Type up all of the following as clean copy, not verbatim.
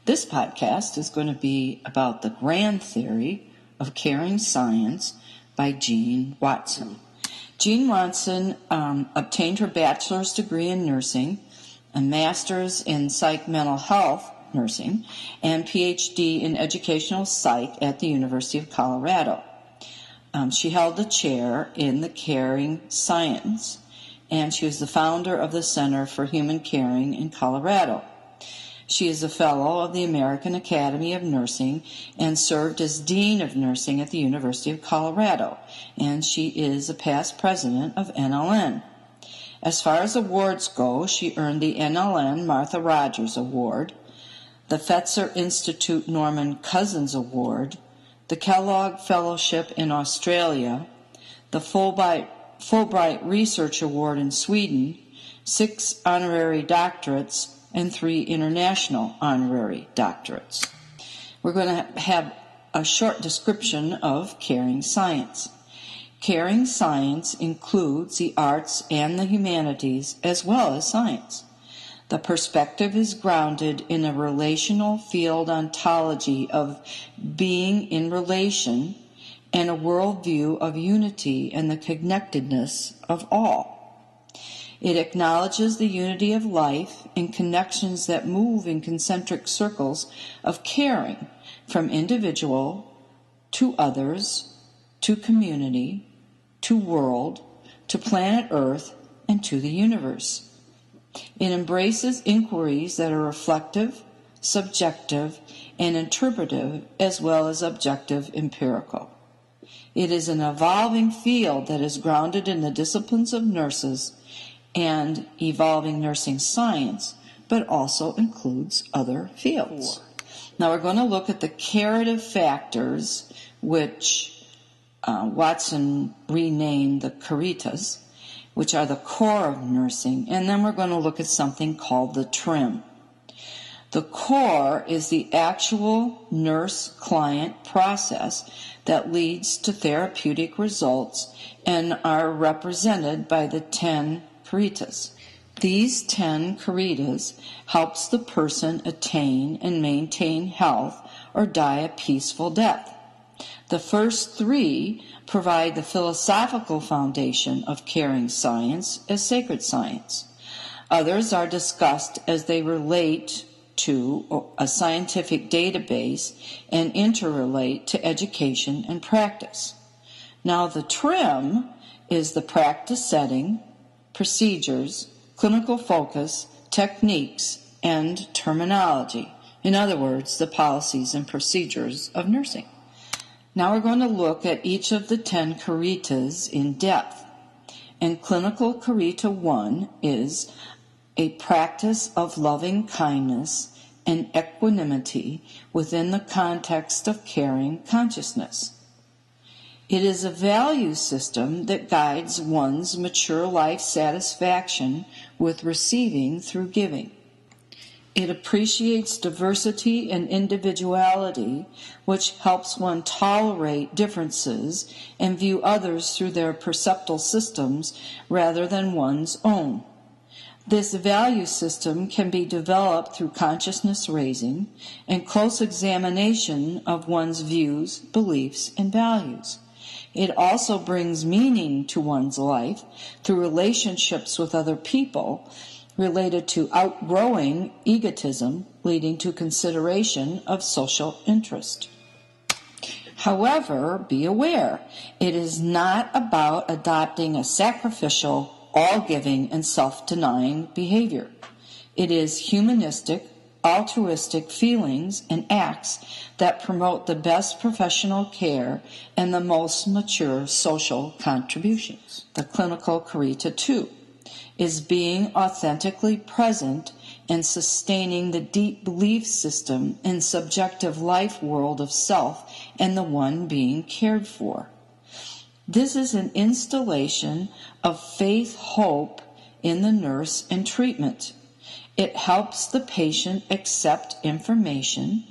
This podcast is going to be about the grand theory of caring science by Jean Watson. Jean Watson obtained her bachelor's degree in nursing, a master's in psych mental health nursing, and PhD in educational psych at the University of Colorado. She held the chair in the caring science, and she was the founder of the Center for Human Caring in Colorado. She is a fellow of the American Academy of Nursing and served as Dean of Nursing at the University of Colorado, and she is a past president of NLN. As far as awards go, she earned the NLN Martha Rogers Award, the Fetzer Institute Norman Cousins Award, the Kellogg Fellowship in Australia, the Fulbright Research Award in Sweden, 6 honorary doctorates, and 3 international honorary doctorates. We're going to have a short description of caring science. Caring science includes the arts and the humanities as well as science. The perspective is grounded in a relational field ontology of being in relation and a worldview of unity and the connectedness of all. It acknowledges the unity of life and connections that move in concentric circles of caring from individual to others, to community, to world, to planet Earth, and to the universe. It embraces inquiries that are reflective, subjective, and interpretive, as well as objective empirical. It is an evolving field that is grounded in the disciplines of nurses and evolving nursing science, but also includes other fields. Now we're going to look at the curative factors, which Watson renamed the Caritas, which are the core of nursing, and then we're going to look at something called the trim. The core is the actual nurse-client process that leads to therapeutic results and are represented by the 10 Caritas. These 10 Caritas helps the person attain and maintain health or die a peaceful death. The first 3 provide the philosophical foundation of caring science as sacred science. Others are discussed as they relate to a scientific database and interrelate to education and practice. Now the trim is the practice setting, procedures, clinical focus, techniques, and terminology. In other words, the policies and procedures of nursing. Now we're going to look at each of the 10 Caritas in depth. And clinical Carita 1 is a practice of loving kindness and equanimity within the context of caring consciousness. It is a value system that guides one's mature life satisfaction with receiving through giving. It appreciates diversity and individuality, which helps one tolerate differences and view others through their perceptual systems rather than one's own. This value system can be developed through consciousness raising and close examination of one's views, beliefs, and values. It also brings meaning to one's life through relationships with other people related to outgrowing egotism, leading to consideration of social interest. However, be aware, it is not about adopting a sacrificial, all-giving, and self-denying behavior. It is humanistic, altruistic feelings and acts that promote the best professional care and the most mature social contributions. The clinical Carita 2 is being authentically present and sustaining the deep belief system and subjective life world of self and the one being cared for. This is an installation of faith, hope in the nurse and treatment. It helps the patient accept information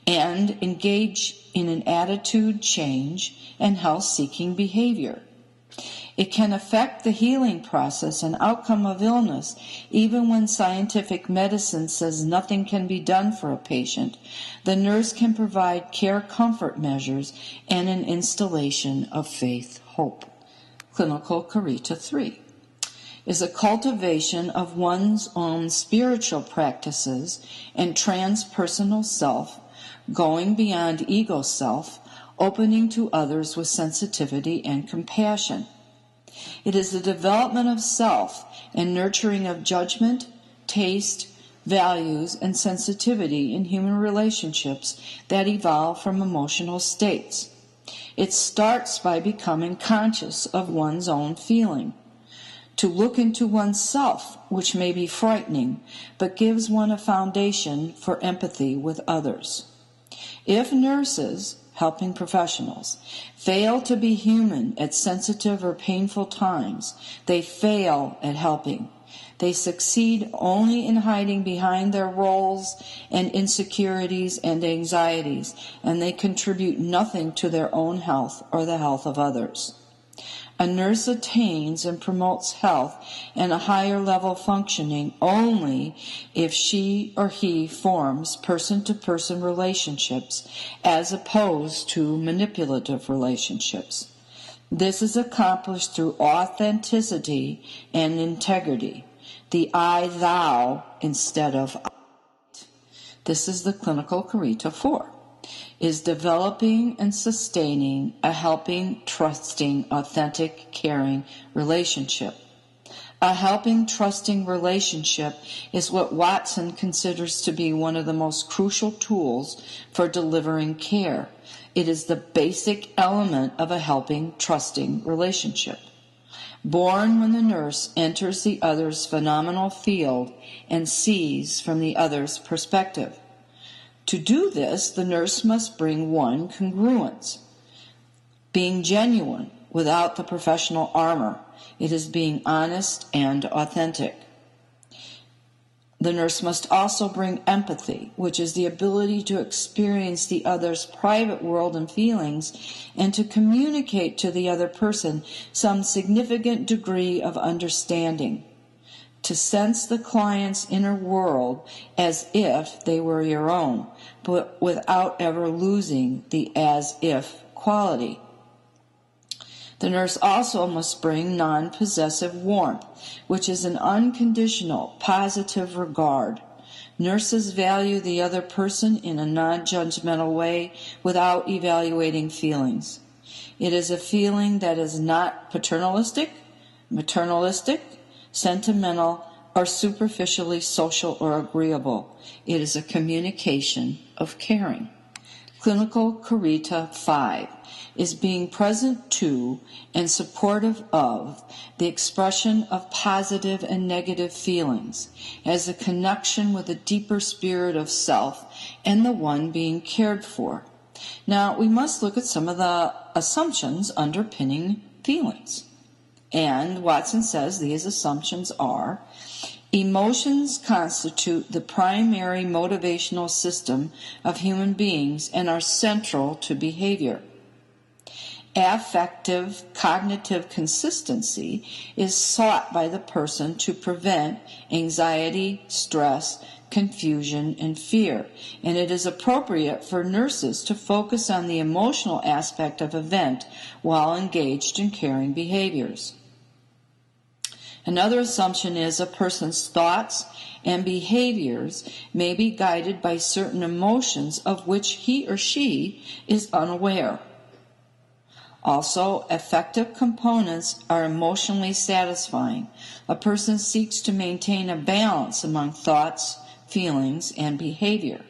and engage in an attitude change and health-seeking behavior. It can affect the healing process and outcome of illness, even when scientific medicine says nothing can be done for a patient. The nurse can provide care comfort measures and an installation of faith hope. Clinical Carita 3 is a cultivation of one's own spiritual practices and transpersonal self, going beyond ego self, opening to others with sensitivity and compassion. It is the development of self and nurturing of judgment, taste, values, and sensitivity in human relationships that evolve from emotional states. It starts by becoming conscious of one's own feeling. To look into oneself, which may be frightening, but gives one a foundation for empathy with others. If nurses, helping professionals, fail to be human at sensitive or painful times, they fail at helping. They succeed only in hiding behind their roles and insecurities and anxieties, and they contribute nothing to their own health or the health of others. A nurse attains and promotes health and a higher level functioning only if she or he forms person-to-person relationships as opposed to manipulative relationships. This is accomplished through authenticity and integrity, the I-thou instead of I. This is the Clinical Carita 4. Is developing and sustaining a helping, trusting, authentic, caring relationship. A helping, trusting relationship is what Watson considers to be one of the most crucial tools for delivering care. It is the basic element of a helping, trusting relationship. Born when the nurse enters the other's phenomenal field and sees from the other's perspective. To do this, the nurse must bring one congruence, being genuine without the professional armor. It is being honest and authentic. The nurse must also bring empathy, which is the ability to experience the other's private world and feelings and to communicate to the other person some significant degree of understanding. To sense the client's inner world as if they were your own, but without ever losing the as-if quality. The nurse also must bring non-possessive warmth, which is an unconditional, positive regard. Nurses value the other person in a non-judgmental way without evaluating feelings. It is a feeling that is not paternalistic, maternalistic, sentimental, or superficially social or agreeable. It is a communication of caring. Clinical Carita 5 is being present to and supportive of the expression of positive and negative feelings as a connection with a deeper spirit of self and the one being cared for. Now, we must look at some of the assumptions underpinning feelings. And Watson says these assumptions are: emotions constitute the primary motivational system of human beings and are central to behavior. Affective cognitive consistency is sought by the person to prevent anxiety, stress, confusion, and fear, and it is appropriate for nurses to focus on the emotional aspect of event while engaged in caring behaviors. Another assumption is a person's thoughts and behaviors may be guided by certain emotions of which he or she is unaware. Also, affective components are emotionally satisfying. A person seeks to maintain a balance among thoughts, feelings, and behavior.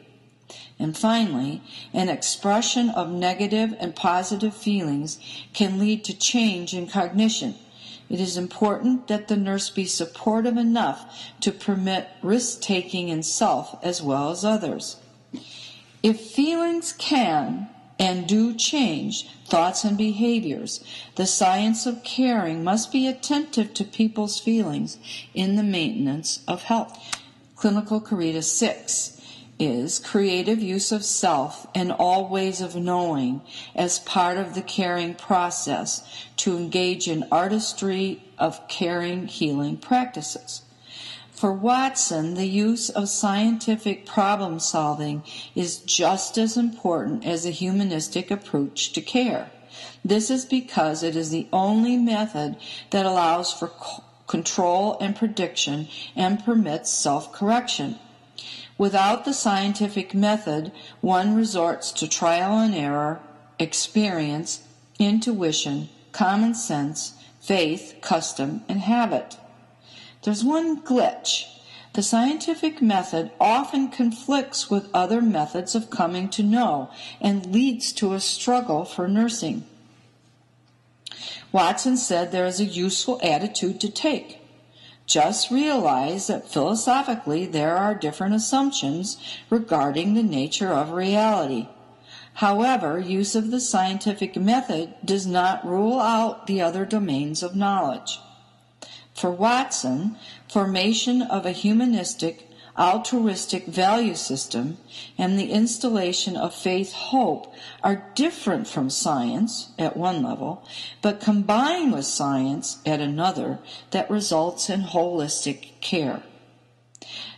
And finally, an expression of negative and positive feelings can lead to change in cognition. It is important that the nurse be supportive enough to permit risk-taking in self as well as others. If feelings can and do change thoughts and behaviors, the science of caring must be attentive to people's feelings in the maintenance of health. Clinical Carita 6 is creative use of self and all ways of knowing as part of the caring process to engage in artistry of caring healing practices. For Watson, the use of scientific problem solving is just as important as a humanistic approach to care. This is because it is the only method that allows for control and prediction and permits self-correction. Without the scientific method, one resorts to trial and error, experience, intuition, common sense, faith, custom, and habit. There's one glitch. The scientific method often conflicts with other methods of coming to know and leads to a struggle for nursing. Watson said there is a useful attitude to take. Just realize that philosophically there are different assumptions regarding the nature of reality. However, use of the scientific method does not rule out the other domains of knowledge. For Watson, formation of a humanistic, altruistic value system and the installation of faith-hope are different from science at one level, but combine with science at another that results in holistic care.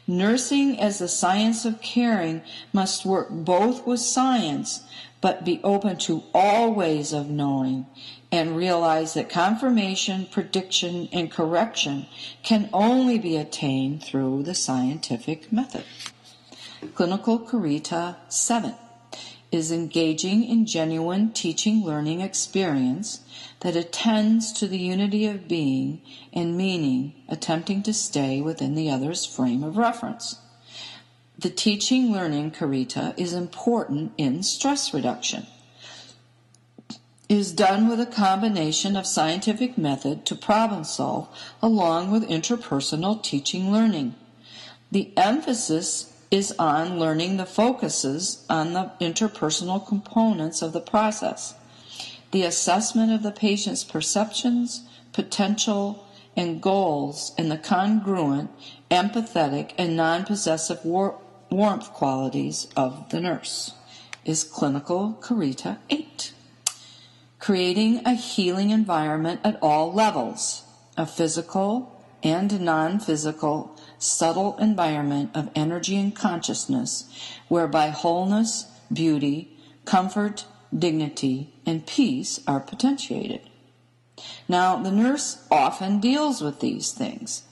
Nursing as the science of caring must work both with science, but be open to all ways of knowing, and realize that confirmation, prediction, and correction can only be attained through the scientific method. Clinical Caritas 7 is engaging in genuine teaching-learning experience that attends to the unity of being and meaning, attempting to stay within the other's frame of reference. The teaching-learning Caritas is important in stress reduction. Is done with a combination of scientific method to problem solve along with interpersonal teaching learning. The emphasis is on learning the focuses on the interpersonal components of the process, the assessment of the patient's perceptions, potential, and goals, and the congruent, empathetic, and non-possessive warmth qualities of the nurse, is Clinical Caritas 8. Creating a healing environment at all levels, a physical and non-physical subtle environment of energy and consciousness, whereby wholeness, beauty, comfort, dignity, and peace are potentiated. Now, the nurse often deals with these things.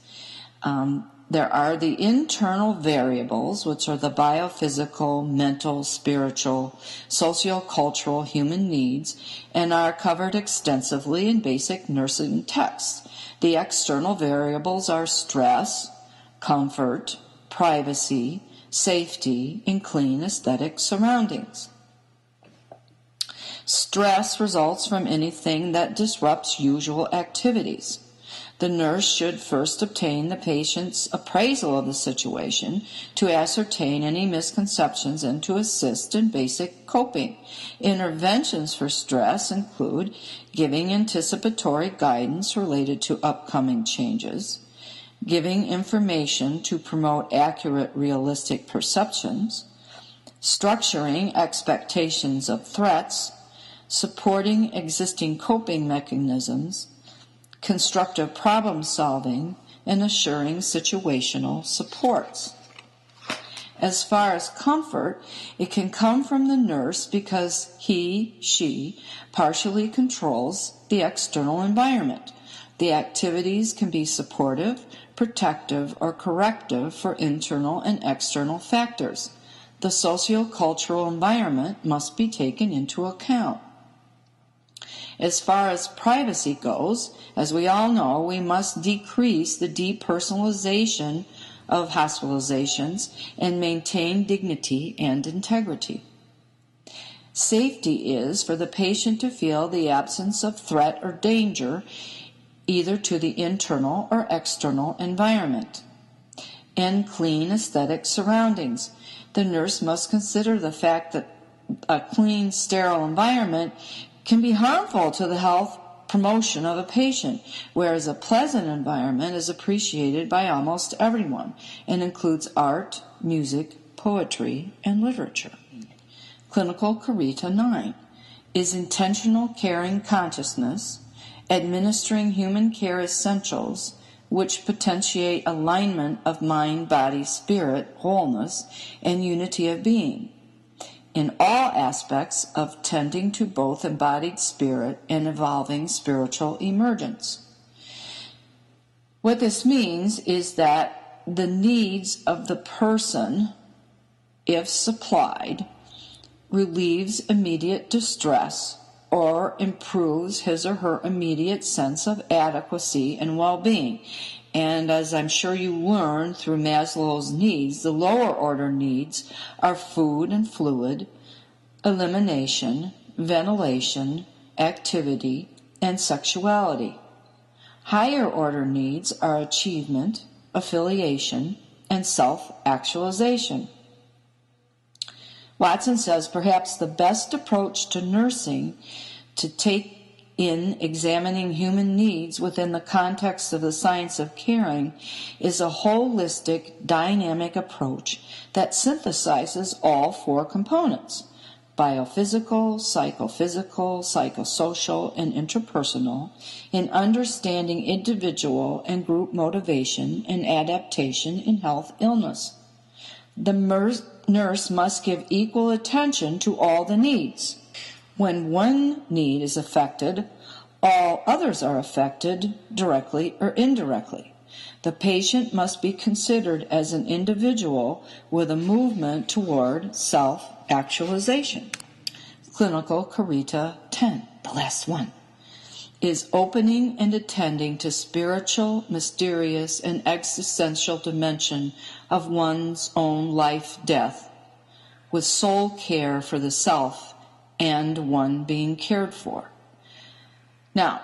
There are the internal variables, which are the biophysical, mental, spiritual, socio-cultural human needs, and are covered extensively in basic nursing texts. The external variables are stress, comfort, privacy, safety, and clean aesthetic surroundings. Stress results from anything that disrupts usual activities. The nurse should first obtain the patient's appraisal of the situation to ascertain any misconceptions and to assist in basic coping. Interventions for stress include giving anticipatory guidance related to upcoming changes, giving information to promote accurate, realistic perceptions, structuring expectations of threats, supporting existing coping mechanisms, constructive problem solving, and assuring situational supports. As far as comfort, it can come from the nurse because she partially controls the external environment. The activities can be supportive, protective, or corrective for internal and external factors. The socio-cultural environment must be taken into account. As far as privacy goes, as we all know, we must decrease the depersonalization of hospitalizations and maintain dignity and integrity. Safety is for the patient to feel the absence of threat or danger either to the internal or external environment. And clean aesthetic surroundings. The nurse must consider the fact that a clean, sterile environment can be harmful to the health promotion of a patient, whereas a pleasant environment is appreciated by almost everyone and includes art, music, poetry, and literature. Clinical Caritas 9 is intentional caring consciousness, administering human care essentials which potentiate alignment of mind, body, spirit, wholeness, and unity of being in all aspects of tending to both embodied spirit and evolving spiritual emergence. What this means is that the needs of the person, if supplied, relieves immediate distress or improves his or her immediate sense of adequacy and well-being. And as I'm sure you learned through Maslow's needs, the lower order needs are food and fluid, elimination, ventilation, activity, and sexuality. Higher order needs are achievement, affiliation, and self-actualization. Watson says perhaps the best approach to nursing to take in examining human needs within the context of the science of caring is a holistic, dynamic approach that synthesizes all four components: biophysical, psychophysical, psychosocial, and interpersonal, in understanding individual and group motivation and adaptation in health illness. The nurse must give equal attention to all the needs. When one need is affected, all others are affected directly or indirectly. The patient must be considered as an individual with a movement toward self-actualization. Clinical Caritas 10, the last one, is opening and attending to spiritual, mysterious, and existential dimension of one's own life-death, with soul care for the self and one being cared for. Now,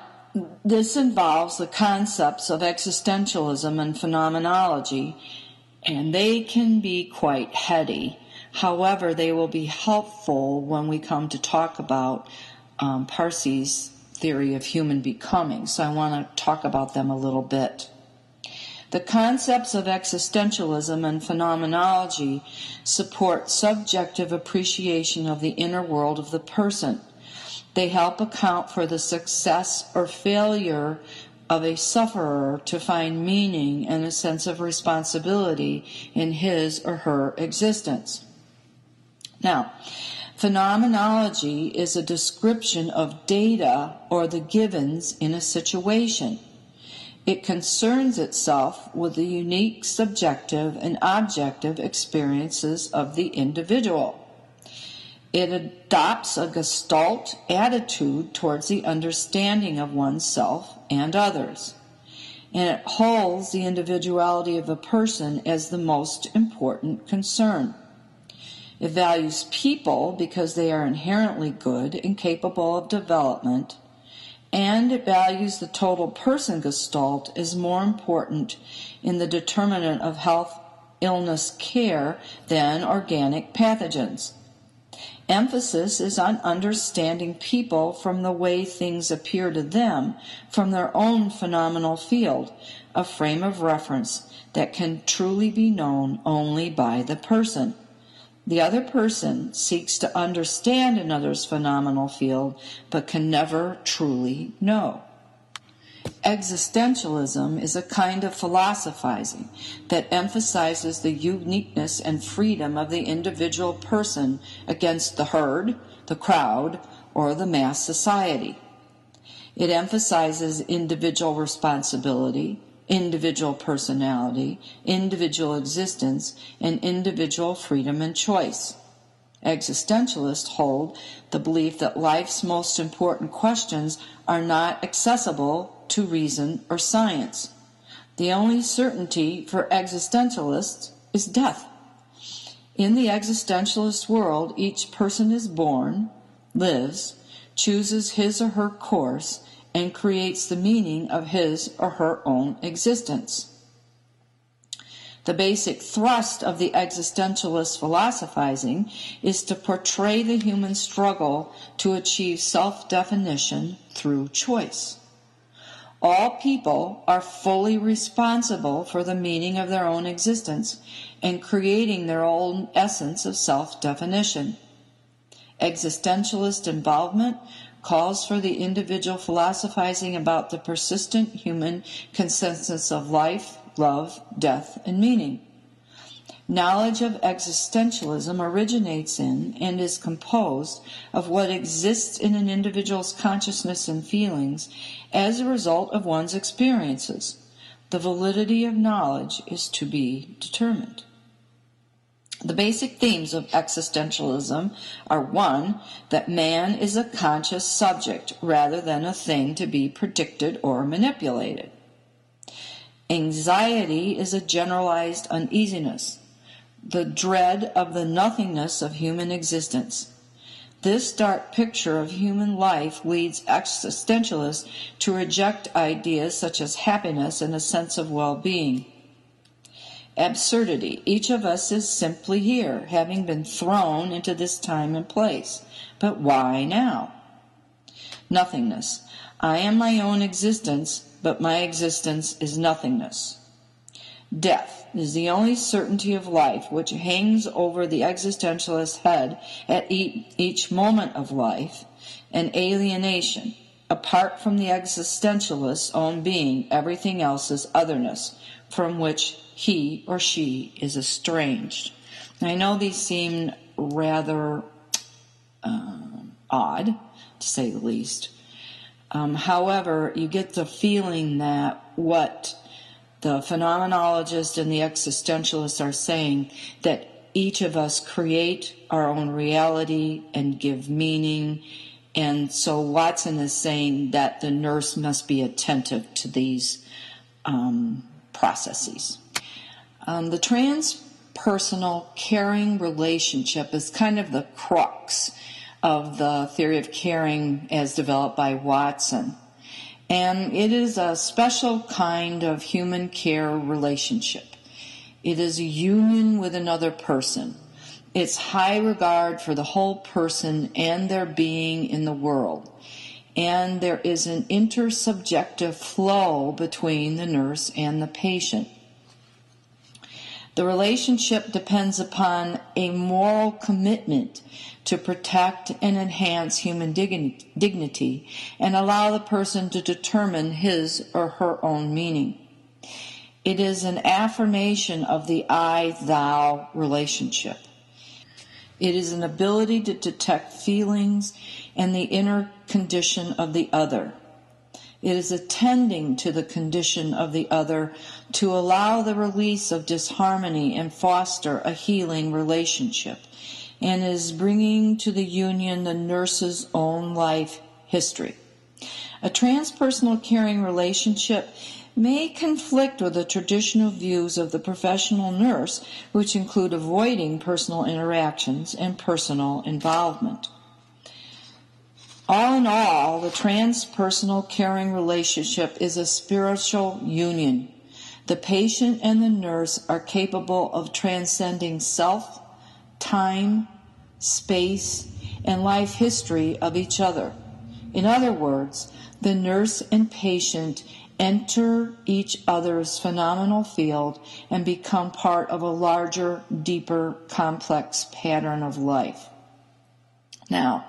this involves the concepts of existentialism and phenomenology, and they can be quite heady. However, they will be helpful when we come to talk about Parsi's theory of human becoming, so I want to talk about them a little bit. The concepts of existentialism and phenomenology support subjective appreciation of the inner world of the person. They help account for the success or failure of a sufferer to find meaning and a sense of responsibility in his or her existence. Now, phenomenology is a description of data or the givens in a situation. It concerns itself with the unique subjective and objective experiences of the individual. It adopts a Gestalt attitude towards the understanding of oneself and others, and it holds the individuality of a person as the most important concern. It values people because they are inherently good and capable of development, and it values the total person Gestalt as more important in the determinant of health illness care than organic pathogens. Emphasis is on understanding people from the way things appear to them from their own phenomenal field, a frame of reference that can truly be known only by the person. The other person seeks to understand another's phenomenal field, but can never truly know. Existentialism is a kind of philosophizing that emphasizes the uniqueness and freedom of the individual person against the herd, the crowd, or the mass society. It emphasizes individual responsibility, individual personality, individual existence, and individual freedom and choice. Existentialists hold the belief that life's most important questions are not accessible to reason or science. The only certainty for existentialists is death. In the existentialist world, each person is born, lives, chooses his or her course, and creates the meaning of his or her own existence. The basic thrust of the existentialist philosophizing is to portray the human struggle to achieve self-definition through choice. All people are fully responsible for the meaning of their own existence, and creating their own essence of self-definition. Existentialist involvement calls for the individual philosophizing about the persistent human consensus of life, love, death, and meaning. Knowledge of existentialism originates in and is composed of what exists in an individual's consciousness and feelings as a result of one's experiences. The validity of knowledge is to be determined. The basic themes of existentialism are: 1, that man is a conscious subject rather than a thing to be predicted or manipulated. Anxiety is a generalized uneasiness, the dread of the nothingness of human existence. This dark picture of human life leads existentialists to reject ideas such as happiness and a sense of well-being. Absurdity. Each of us is simply here, having been thrown into this time and place. But why now? Nothingness. I am my own existence, but my existence is nothingness. Death is the only certainty of life which hangs over the existentialist's head at each moment of life, and alienation. Apart from the existentialist's own being, everything else is otherness, from which he or she is estranged. I know these seem rather odd, to say the least. However, you get the feeling that what the phenomenologist and the existentialists are saying, that each of us create our own reality and give meaning. And so Watson is saying that the nurse must be attentive to these processes. The transpersonal caring relationship is kind of the crux of the theory of caring as developed by Watson. And it is a special kind of human care relationship. It is a union with another person. It's high regard for the whole person and their being in the world. And there is an intersubjective flow between the nurse and the patient. The relationship depends upon a moral commitment to protect and enhance human dignity and allow the person to determine his or her own meaning. It is an affirmation of the I-thou relationship. It is an ability to detect feelings and the inner condition of the other. It is attending to the condition of the other to allow the release of disharmony and foster a healing relationship, and is bringing to the union the nurse's own life history. A transpersonal caring relationship may conflict with the traditional views of the professional nurse, which include avoiding personal interactions and personal involvement. All in all, the transpersonal caring relationship is a spiritual union. The patient and the nurse are capable of transcending self, time, space, and life history of each other. In other words, the nurse and patient enter each other's phenomenal field and become part of a larger, deeper, complex pattern of life. Now,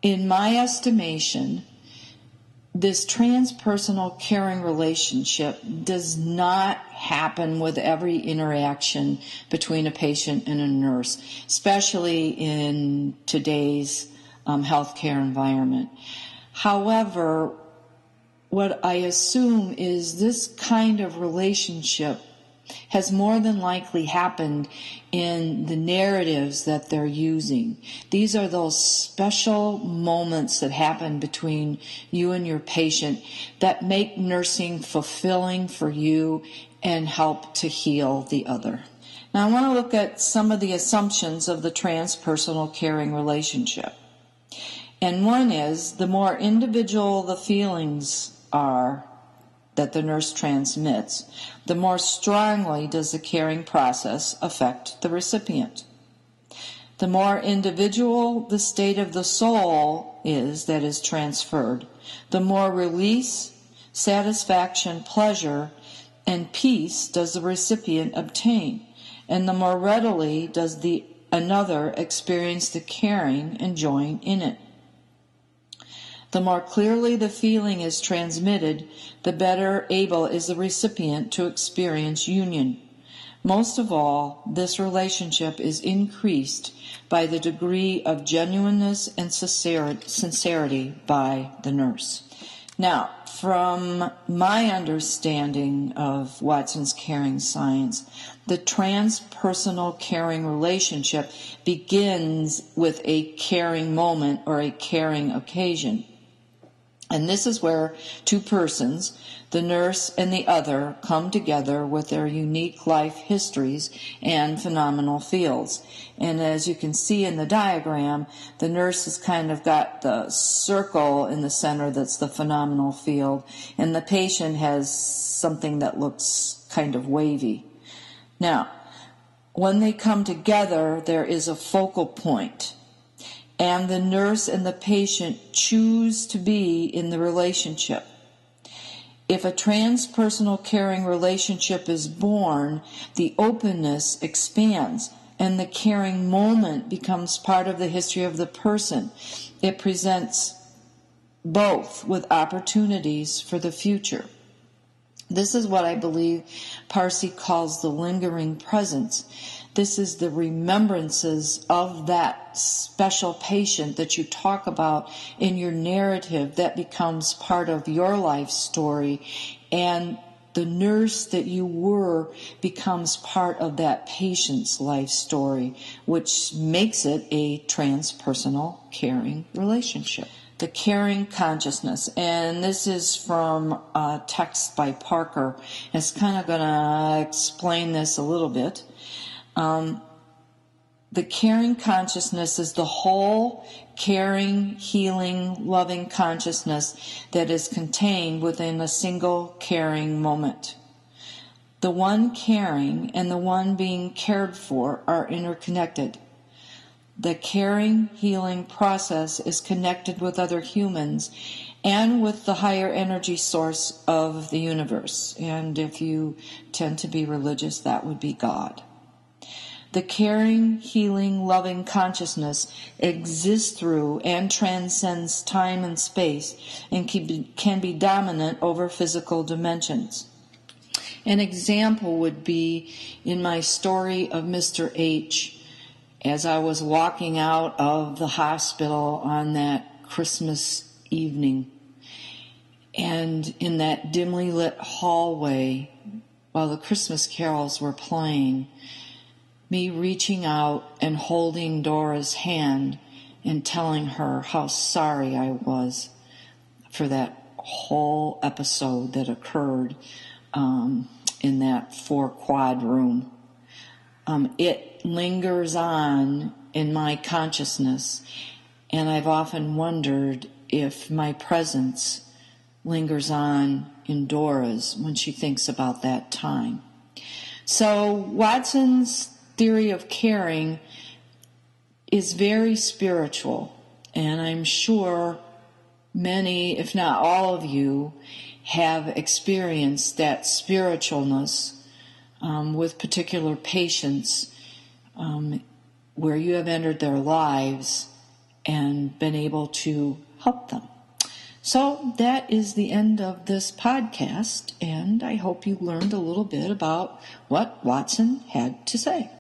in my estimation, this transpersonal caring relationship does not happen with every interaction between a patient and a nurse, especially in today's healthcare environment. However, what I assume is this kind of relationship has more than likely happened in the narratives that they're using. These are those special moments that happen between you and your patient that make nursing fulfilling for you and help to heal the other. Now I want to look at some of the assumptions of the transpersonal caring relationship. And one is, the more individual the feelings are that the nurse transmits, the more strongly does the caring process affect the recipient. The more individual the state of the soul is that is transferred, the more release, satisfaction, pleasure and peace does the recipient obtain, and the more readily does the another experience the caring and join in it. The more clearly the feeling is transmitted, the better able is the recipient to experience union. Most of all, this relationship is increased by the degree of genuineness and sincerity by the nurse. Now, from my understanding of Watson's caring science, the transpersonal caring relationship begins with a caring moment or a caring occasion. And this is where two persons, the nurse and the other, come together with their unique life histories and phenomenal fields. And as you can see in the diagram, the nurse has kind of got the circle in the center that's the phenomenal field, and the patient has something that looks kind of wavy. Now, when they come together, there is a focal point. And the nurse and the patient choose to be in the relationship. If a transpersonal caring relationship is born, the openness expands, and the caring moment becomes part of the history of the person. It presents both with opportunities for the future. This is what I believe Parsi calls the lingering presence. This is the remembrances of that special patient that you talk about in your narrative that becomes part of your life story, and the nurse that you were becomes part of that patient's life story, which makes it a transpersonal caring relationship. The caring consciousness, and this is from a text by Parker. It's kind of going to explain this a little bit. The caring consciousness is the whole caring, healing, loving consciousness that is contained within a single caring moment. The one caring and the one being cared for are interconnected. The caring, healing process is connected with other humans and with the higher energy source of the universe. And if you tend to be religious, that would be God. The caring, healing, loving consciousness exists through and transcends time and space and can be dominant over physical dimensions. An example would be in my story of Mr. H. As I was walking out of the hospital on that Christmas evening, and in that dimly lit hallway, while the Christmas carols were playing, me reaching out and holding Dora's hand and telling her how sorry I was for that whole episode that occurred in that 4-quad room. It lingers on in my consciousness, and I've often wondered if my presence lingers on in Dora's when she thinks about that time. So Watson's theory of caring is very spiritual, and I'm sure many, if not all of you, have experienced that spiritualness with particular patients where you have entered their lives and been able to help them. So that is the end of this podcast, and I hope you learned a little bit about what Watson had to say.